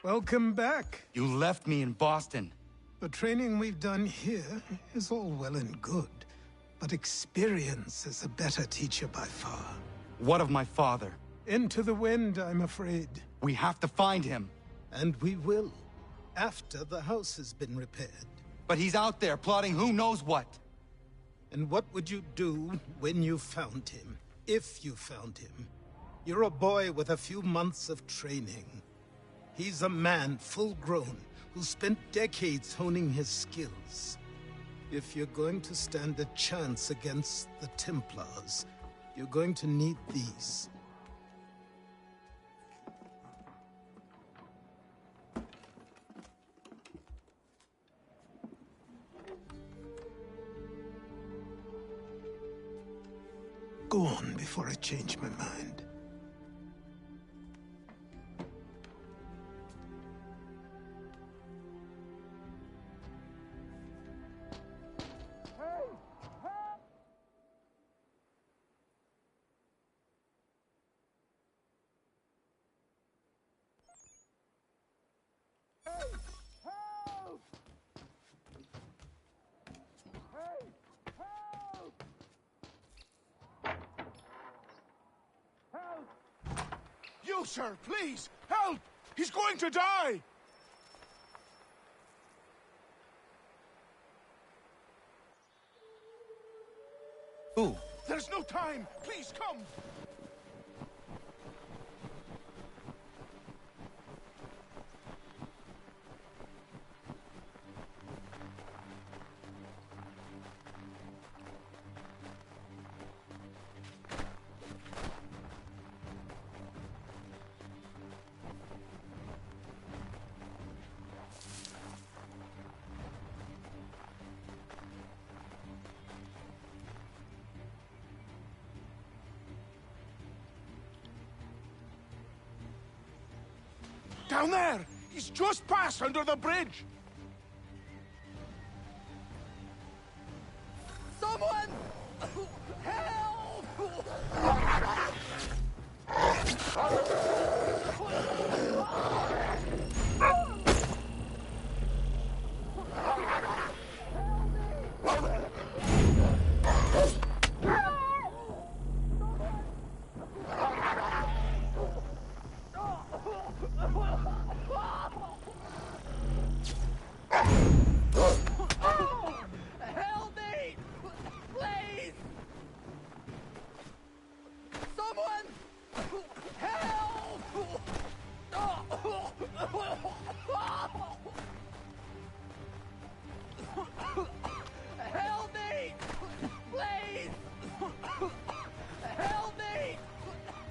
Welcome back. You left me in Boston. The training we've done here is all well and good, but experience is a better teacher by far. What of my father? Into the wind, I'm afraid. We have to find him. And we will, after the house has been repaired. But he's out there plotting who knows what. And what would you do when you found him? If you found him? You're a boy with a few months of training. He's a man, full grown, who spent decades honing his skills. If you're going to stand a chance against the Templars, you're going to need these. Go on before I change my mind. You, sir, please, help! He's going to die! Who? There's no time! Please, come! Down there! He's just passed under the bridge! Someone! Help! Help me! Please! Someone! Help! Help me! Please! Help me!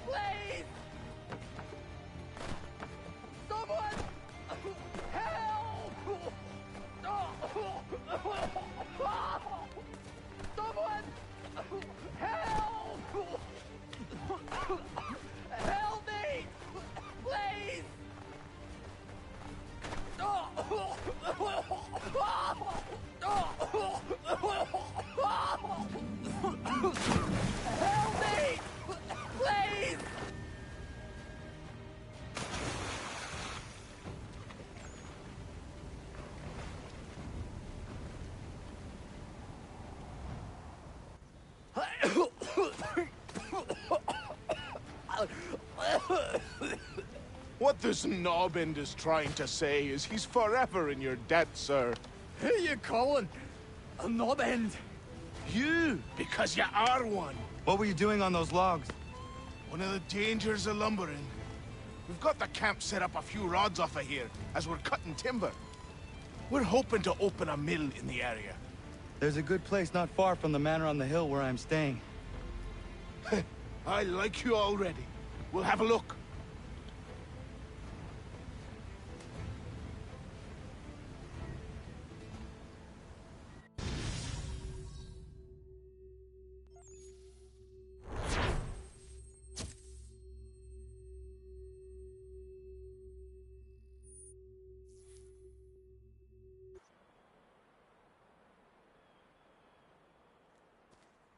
Please! Someone! Help! Someone! Help! Help me! Please! Help me! Please! What this knobend is trying to say is he's forever in your debt, sir. Who you calling? A knob end? You, because you are one. What were you doing on those logs? One of the dangers of lumbering. We've got the camp set up a few rods off of here, as we're cutting timber. We're hoping to open a mill in the area. There's a good place not far from the manor on the hill where I'm staying. I like you already. We'll have a look.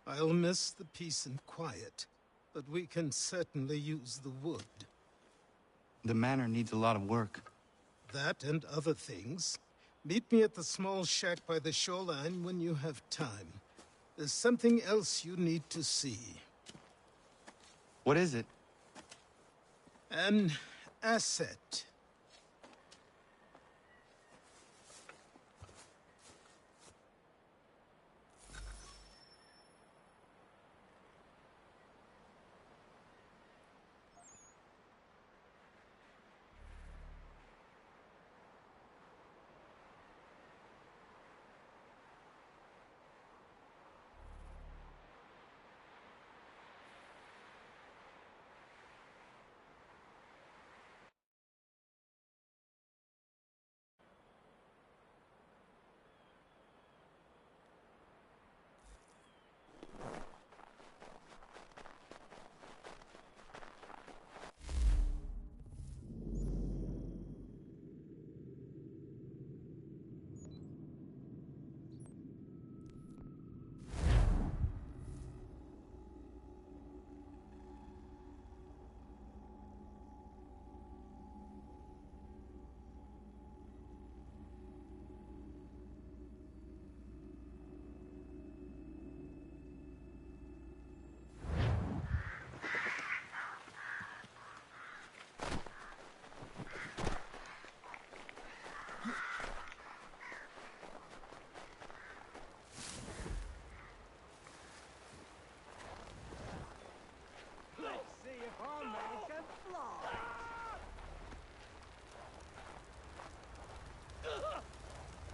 I'll miss the peace and quiet, but we can certainly use the wood. The manor needs a lot of work. that and other things. Meet me at the small shack by the shoreline when you have time. There's something else you need to see. What is it? An asset.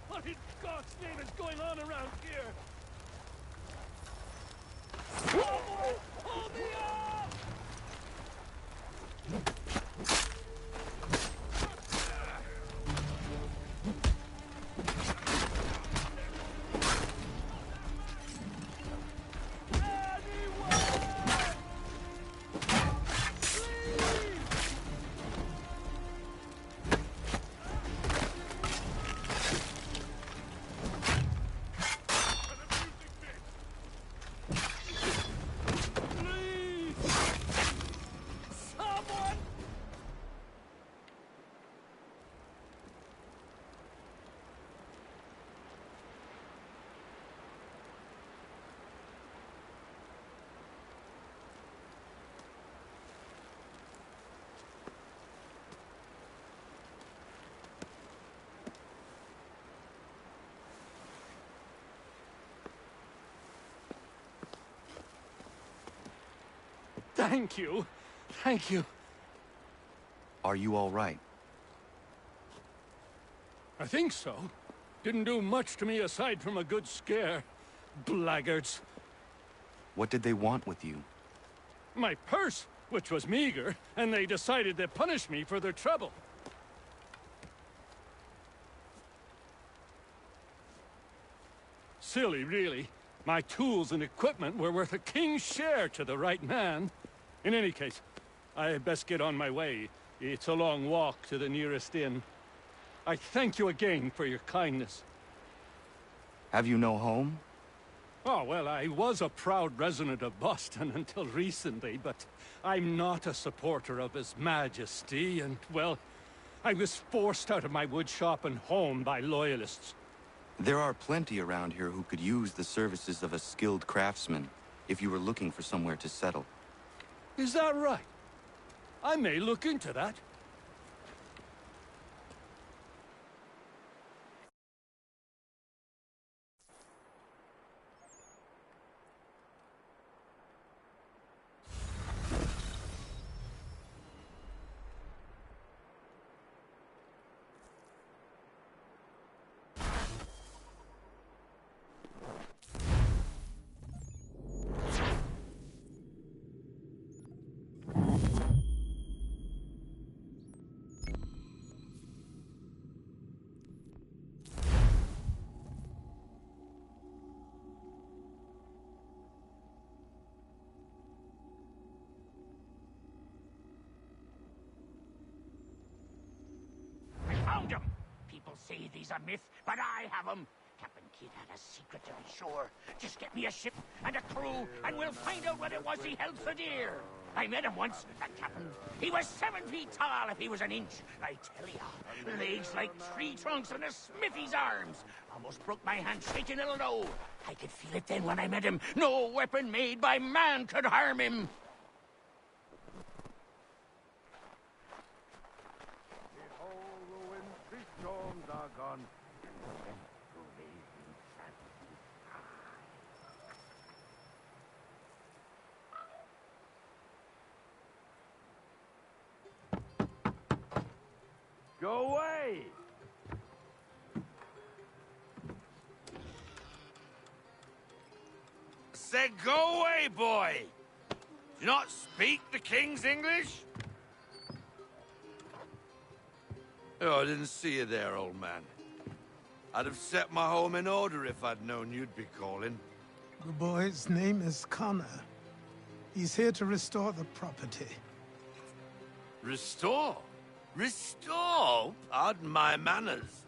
What in God's name is going on around here? Someone hold me up! Thank you. Thank you. Are you all right? I think so. Didn't do much to me aside from a good scare. Blackguards. What did they want with you? My purse, which was meager, and they decided to punish me for their trouble. Silly, really. My tools and equipment were worth a king's share to the right man. In any case, I had best get on my way. It's a long walk to the nearest inn. I thank you again for your kindness. Have you no home? Oh, well, I was a proud resident of Boston until recently, but I'm not a supporter of His Majesty, and, well, I was forced out of my woodshop and home by loyalists. There are plenty around here who could use the services of a skilled craftsman if you were looking for somewhere to settle. Is that right? I may look into that. Found him! People say he's a myth, but I have him. Captain Kidd had a secret to be sure. Just get me a ship and a crew, and we'll find out what it was he held so dear. I met him once, that captain. He was 7 feet tall if he was an inch. I tell ya, Legs like tree trunks and a smithy's arms. Almost broke my hand shaking it'll know. I could feel it then when I met him. No weapon made by man could harm him. Behold, the wintry storms are gone. Go away! Said go away, boy! Do you not speak the King's English? Oh, I didn't see you there, old man. I'd have set my home in order if I'd known you'd be calling. The boy's name is Connor. He's here to restore the property. Restore? Restore? Pardon my manners.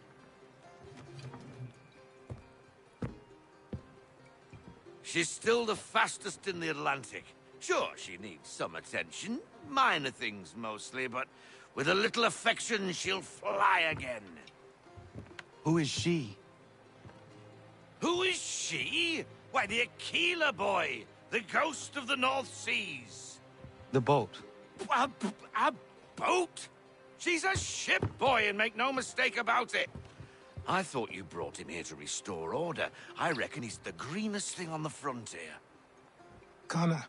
She's still the fastest in the Atlantic. Sure, she needs some attention. Minor things mostly, but with a little affection, she'll fly again. Who is she? Who is she? Why, the Aquila boy, the ghost of the North Seas. The boat. A boat? She's a ship boy, and make no mistake about it. I thought you brought him here to restore order. I reckon he's the greenest thing on the frontier. Connor,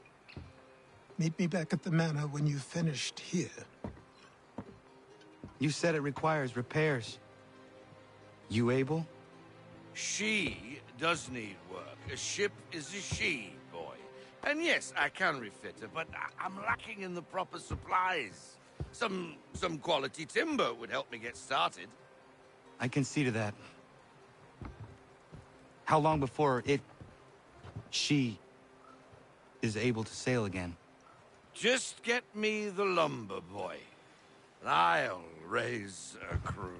meet me back at the manor when you've finished here. You said it requires repairs. You able? She does need work. A ship is a she, boy. And yes, I can refit her, but I'm lacking in the proper supplies. Some quality timber would help me get started. I can see to that. How long before she is able to sail again? Just get me the lumber, boy, and I'll raise a crew.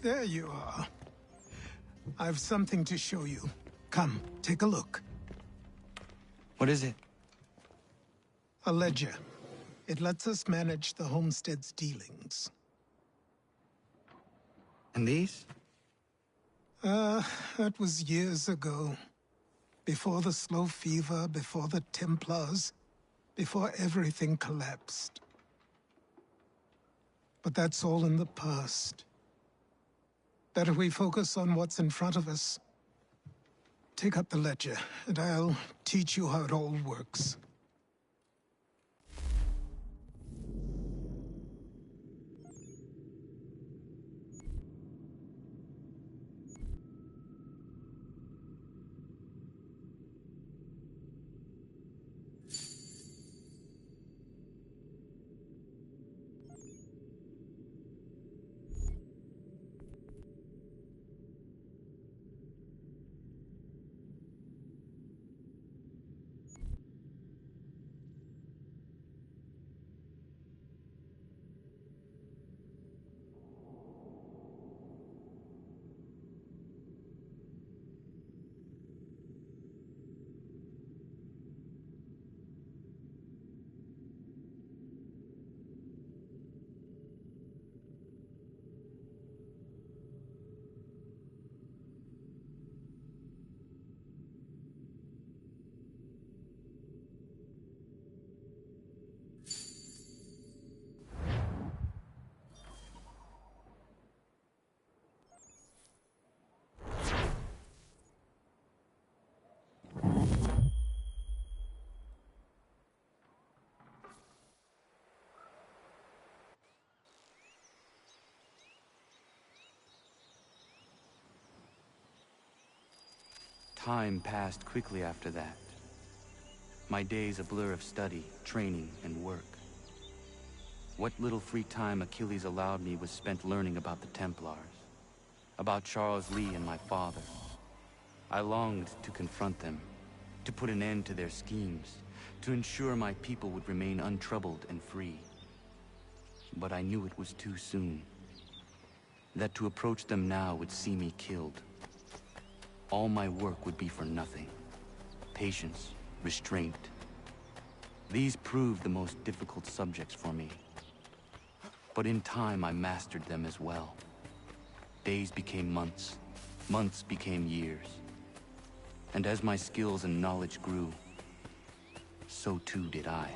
There you are. I've something to show you. Come, take a look. What is it? A ledger. It lets us manage the homestead's dealings. And these? That was years ago. Before the slow fever, before the Templars, before everything collapsed. But that's all in the past. Better we focus on what's in front of us. Take up the ledger, and I'll teach you how it all works. Time passed quickly after that. My days a blur of study, training, and work. What little free time Achilles allowed me was spent learning about the Templars, about Charles Lee and my father. I longed to confront them, to put an end to their schemes, to ensure my people would remain untroubled and free. But I knew it was too soon, that to approach them now would see me killed. All my work would be for nothing. Patience, restraint. These proved the most difficult subjects for me. But in time, I mastered them as well. Days became months, months became years. And as my skills and knowledge grew, so too did I.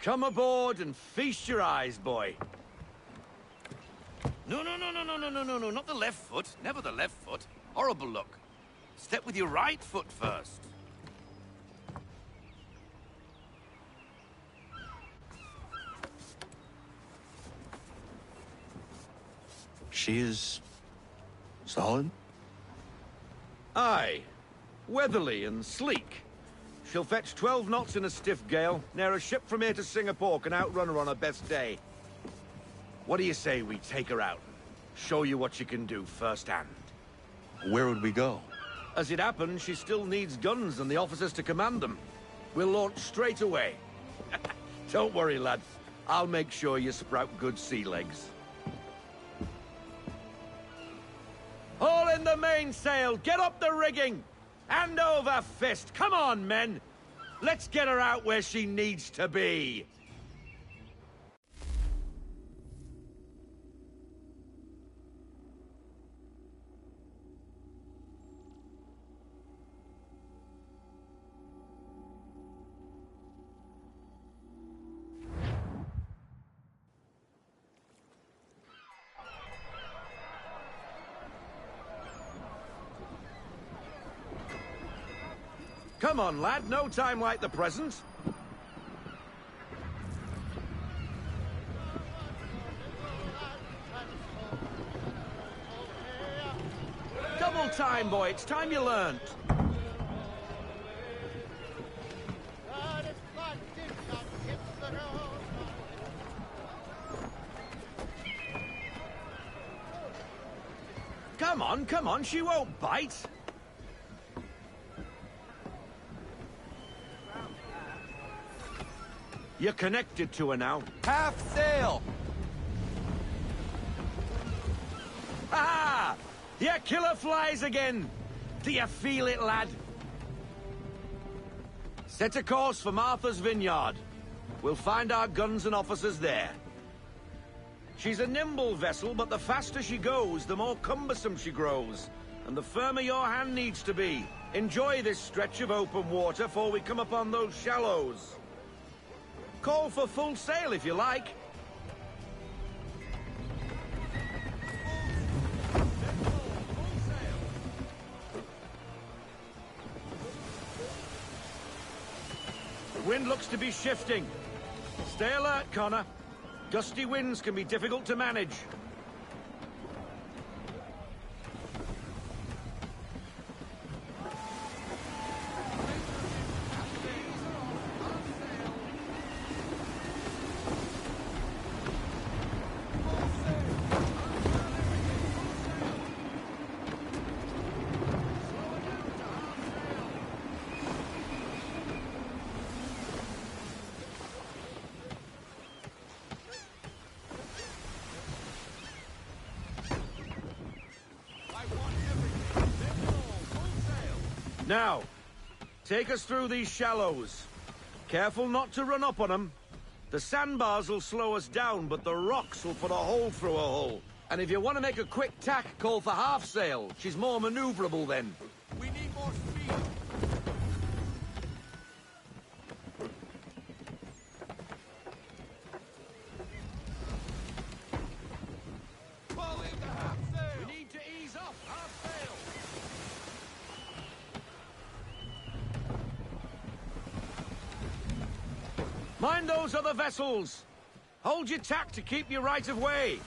Come aboard and feast your eyes, boy. No, not the left foot. Never the left foot. Horrible look. Step with your right foot first. She is... solid? Aye. Weatherly and sleek. She'll fetch 12 knots in a stiff gale. Ne'er a ship from here to Singapore can outrun her on her best day. What do you say we take her out? Show you what she can do firsthand. Where would we go? As it happens, she still needs guns and the officers to command them. We'll launch straight away. Don't worry, lad. I'll make sure you sprout good sea legs. Haul in the mainsail! Get up the rigging! Hand over fist! Come on, men! Let's get her out where she needs to be! Come on, lad. No time like the present. Double time, boy. It's time you learned. Come on. She won't bite. You're connected to her now. Half sail! Ah! Your killer flies again! Do you feel it, lad? Set a course for Martha's Vineyard. We'll find our guns and officers there. She's a nimble vessel, but the faster she goes, the more cumbersome she grows. And the firmer your hand needs to be. Enjoy this stretch of open water before we come upon those shallows. Call for full sail if you like. The wind looks to be shifting. Stay alert, Connor. Gusty winds can be difficult to manage. Now, take us through these shallows. Careful not to run up on them. The sandbars will slow us down, but the rocks will put a hole through a hull. And if you want to make a quick tack, call for half sail. She's more maneuverable then. We need more speed. Pull in the half sail. We need to ease off half sail. Mind those other vessels. Hold your tack to keep your right of way.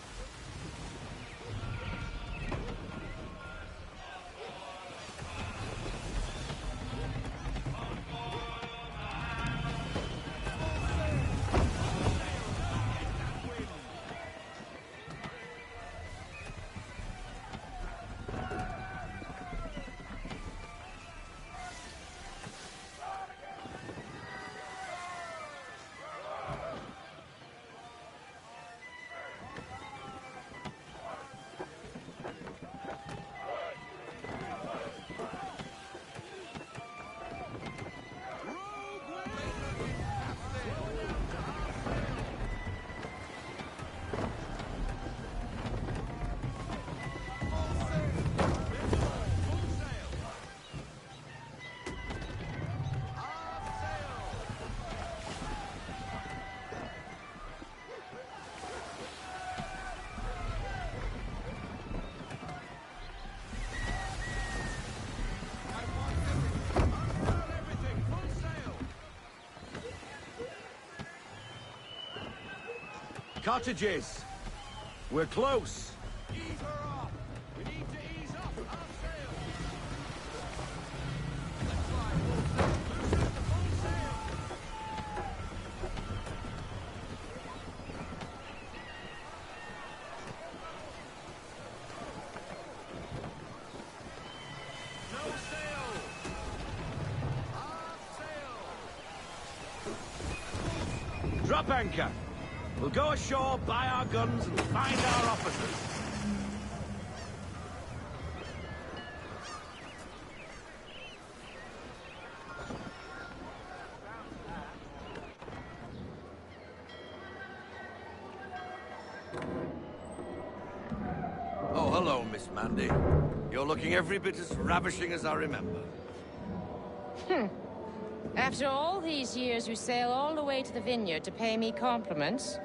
Cottages! We're close! Ease her off! We need to ease up our sail! Let's fly full sail! Loosen the full sail! No sail! Half sail! Drop anchor! We'll go ashore, buy our guns, and find our officers. Oh, hello, Miss Mandy. You're looking every bit as ravishing as I remember. After all these years, you sail all the way to the vineyard to pay me compliments?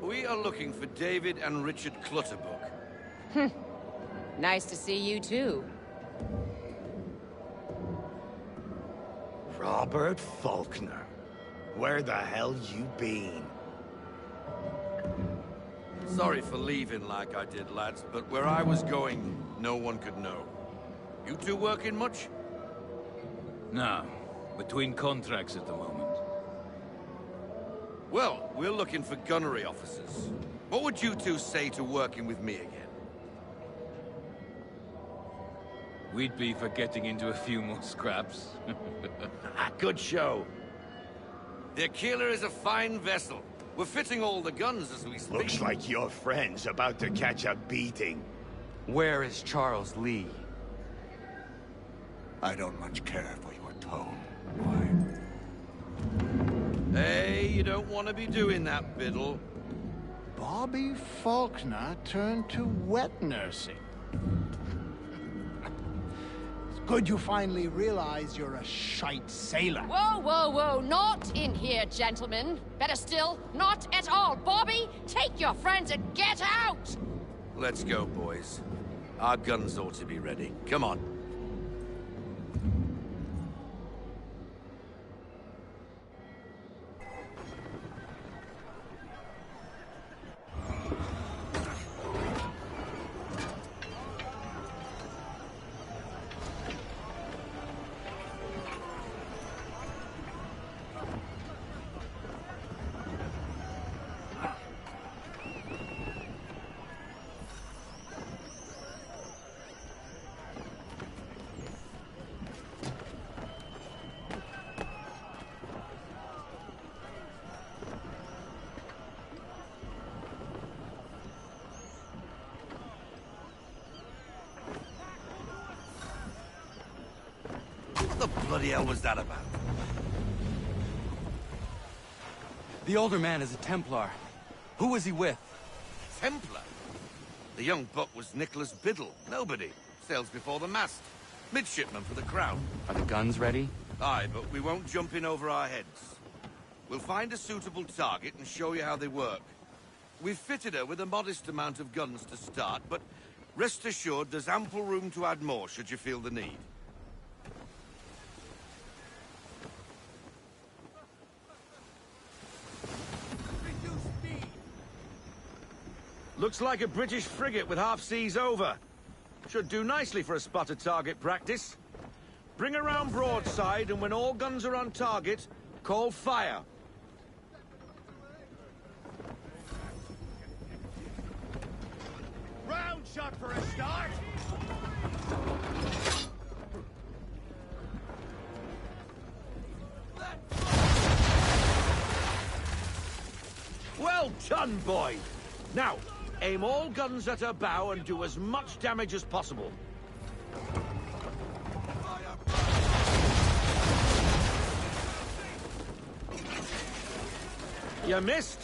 We are looking for David and Richard Clutterbuck. Nice to see you, too. Robert Faulkner. Where the hell you been? Sorry for leaving like I did, lads, but where I was going, no one could know. You two working much? No. Between contracts at the moment. Well, we're looking for gunnery officers. What would you two say to working with me again? We'd be for getting into a few more scraps. Good show. The Aquila is a fine vessel. We're fitting all the guns as we speak. Looks like your friend's about to catch a beating. Where is Charles Lee? I don't much care for your tone. Hey, you don't want to be doing that, Biddle. Bobby Faulkner turned to wet nursing. It's good you finally realize you're a shite sailor. Whoa, whoa, whoa, not in here, gentlemen. Better still, not at all. Bobby, take your friends and get out! Let's go, boys. Our guns ought to be ready. Come on. What the bloody hell was that about? The older man is a Templar. Who was he with? Templar? The young buck was Nicholas Biddle. Nobody. Sails before the mast. Midshipman for the Crown. Are the guns ready? Aye, but we won't jump in over our heads. We'll find a suitable target and show you how they work. We've fitted her with a modest amount of guns to start, but rest assured there's ample room to add more should you feel the need. Looks like a British frigate with half seas over. Should do nicely for a spotted target practice. Bring around broadside, and when all guns are on target, call fire. Round shot for a start. Well done, boy. Now, aim all guns at her bow and do as much damage as possible. You missed.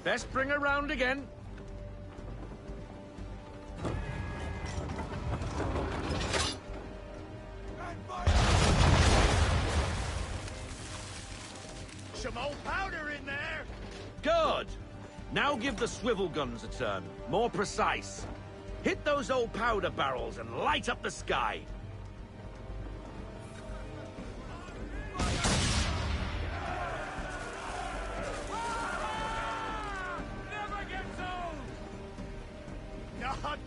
Best bring her round again. Some old powder in there. Good. Now give the swivel guns a turn. More precise. Hit those old powder barrels and light up the sky.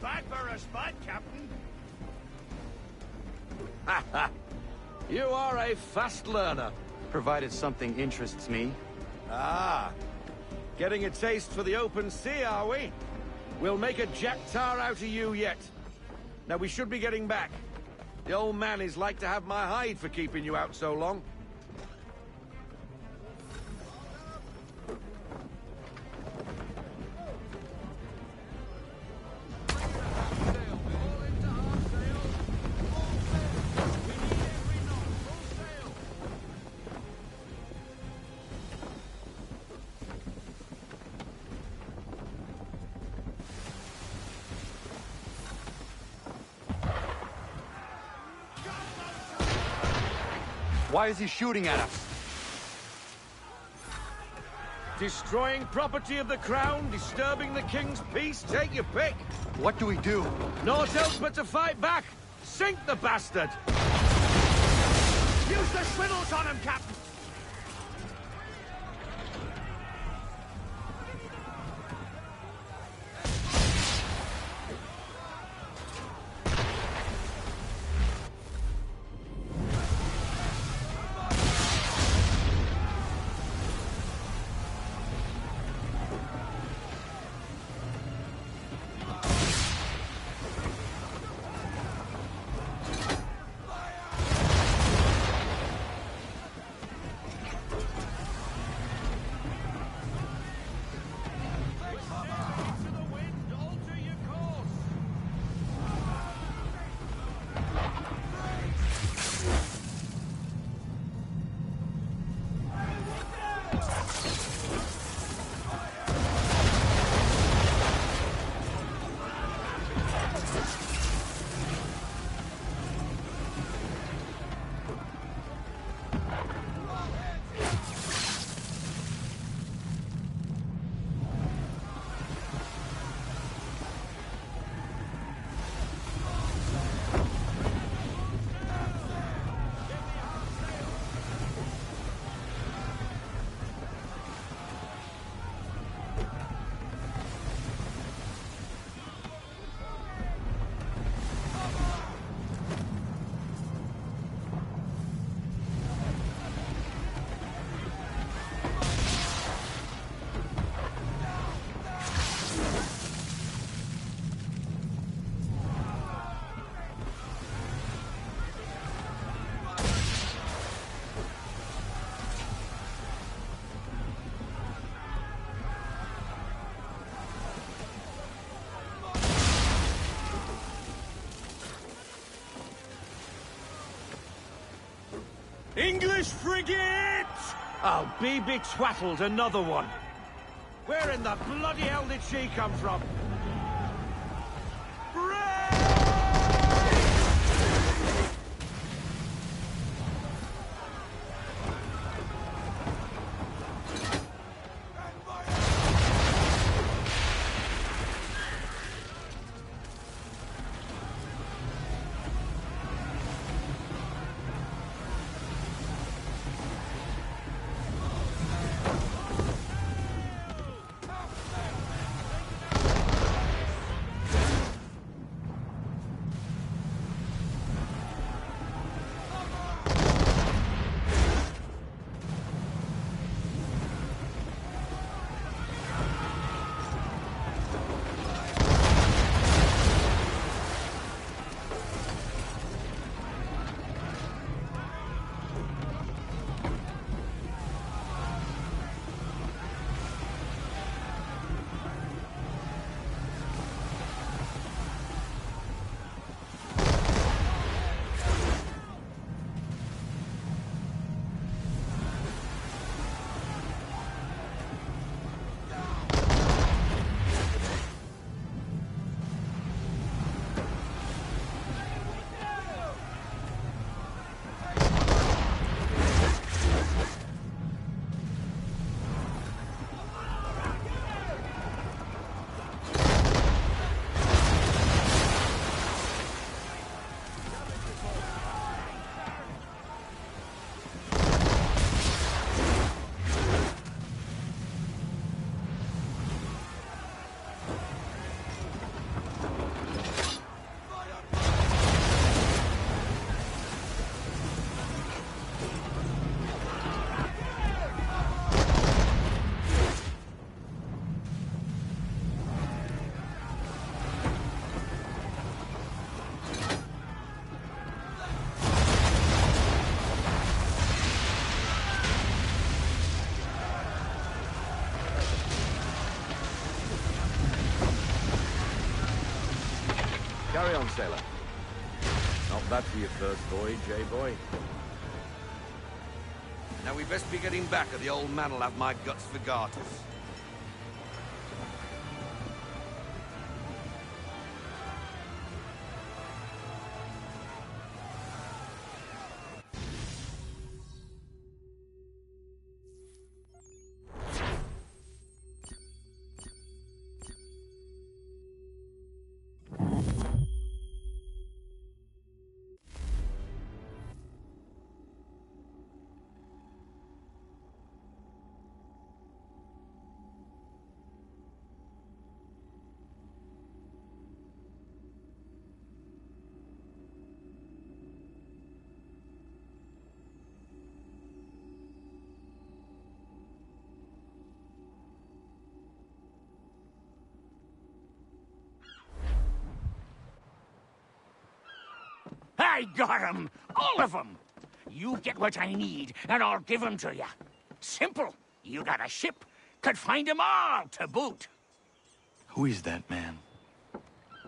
bad for a spot, Captain. You are a fast learner. Provided something interests me. Ah, getting a taste for the open sea, are we? We'll make a jack tar out of you yet. Now we should be getting back. The old man is like to have my hide for keeping you out so long. Why is he shooting at us? Destroying property of the crown, disturbing the king's peace, take your pick. What do we do? Naught else but to fight back. Sink the bastard! Use the swivels on him, Captain! English frigate! Oh, be betwattled, another one. Where in the bloody hell did she come from? Carry on, sailor. Not bad for your first voyage, eh, boy? Now we best be getting back, or the old man'll have my guts for garters. I got 'em! All of 'em! You get what I need, and I'll give 'em to you. Simple. You got a ship. Could find 'em all to boot. Who is that man?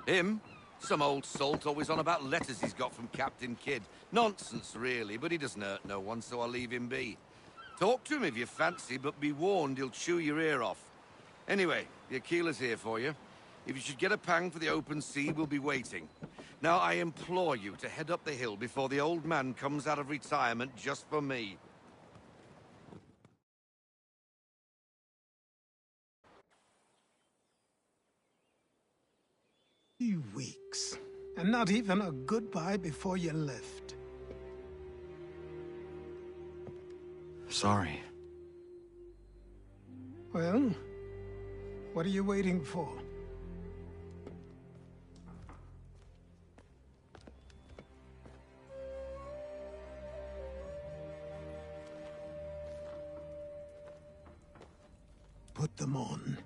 Him? Some old salt always on about letters he's got from Captain Kidd. Nonsense, really, but he doesn't hurt no one, so I'll leave him be. Talk to him if you fancy, but be warned he'll chew your ear off. Anyway, the Aquila's here for you. If you should get a pang for the open sea, we'll be waiting. Now, I implore you to head up the hill before the old man comes out of retirement just for me. 3 weeks, and not even a goodbye before you left. Sorry. Well, what are you waiting for? Put them on.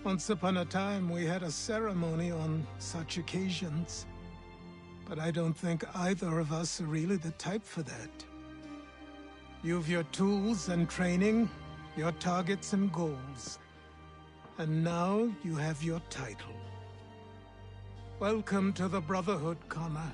Once upon a time, we had a ceremony on such occasions. But I don't think either of us are really the type for that. You've your tools and training, your targets and goals. And now you have your title. Welcome to the Brotherhood, Connor.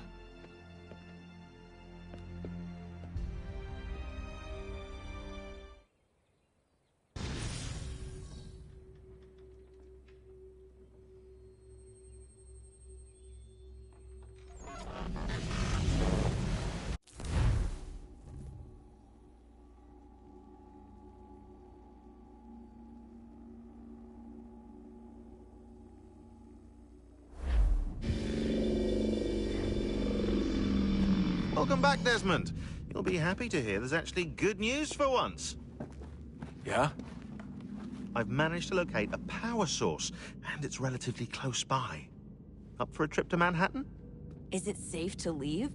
Welcome back, Desmond. You'll be happy to hear there's actually good news for once. Yeah? I've managed to locate a power source, and it's relatively close by. Up for a trip to Manhattan? Is it safe to leave?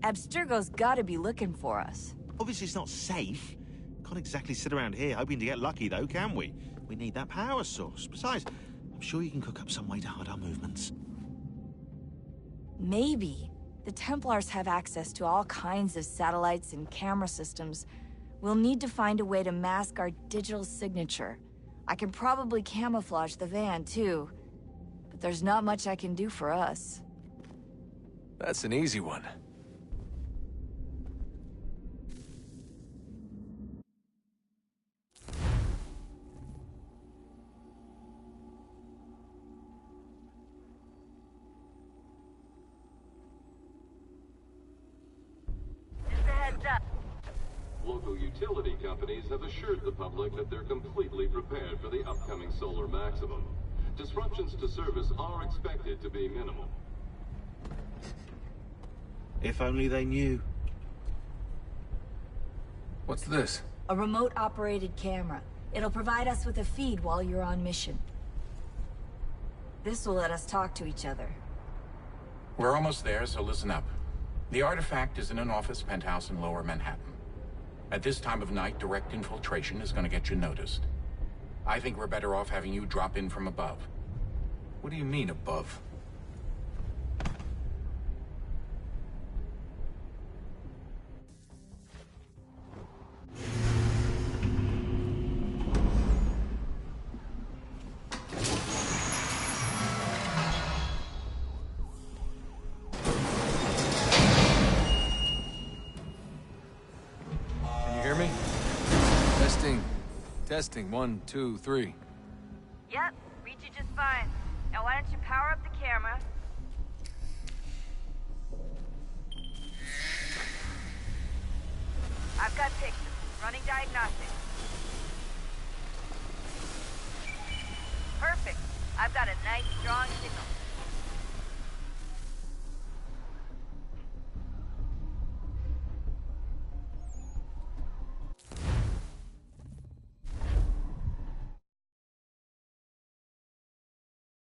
Abstergo's gotta be looking for us. Obviously it's not safe. Can't exactly sit around here hoping to get lucky, though, can we? We need that power source. Besides, I'm sure you can cook up some way to hide our movements. Maybe. The Templars have access to all kinds of satellites and camera systems. We'll need to find a way to mask our digital signature. I can probably camouflage the van, too. But there's not much I can do for us. That's an easy one. Local utility companies have assured the public that they're completely prepared for the upcoming solar maximum. Disruptions to service are expected to be minimal. If only they knew. What's this? A remote-operated camera. It'll provide us with a feed while you're on mission. This will let us talk to each other. We're almost there, so listen up. The artifact is in an office penthouse in Lower Manhattan. At this time of night, direct infiltration is going to get you noticed. I think we're better off having you drop in from above. What do you mean, above? Testing, 1, 2, 3. Yep, read you just fine. Now why don't you power up the camera? I've got pictures. Running diagnostics. Perfect. I've got a nice, strong signal.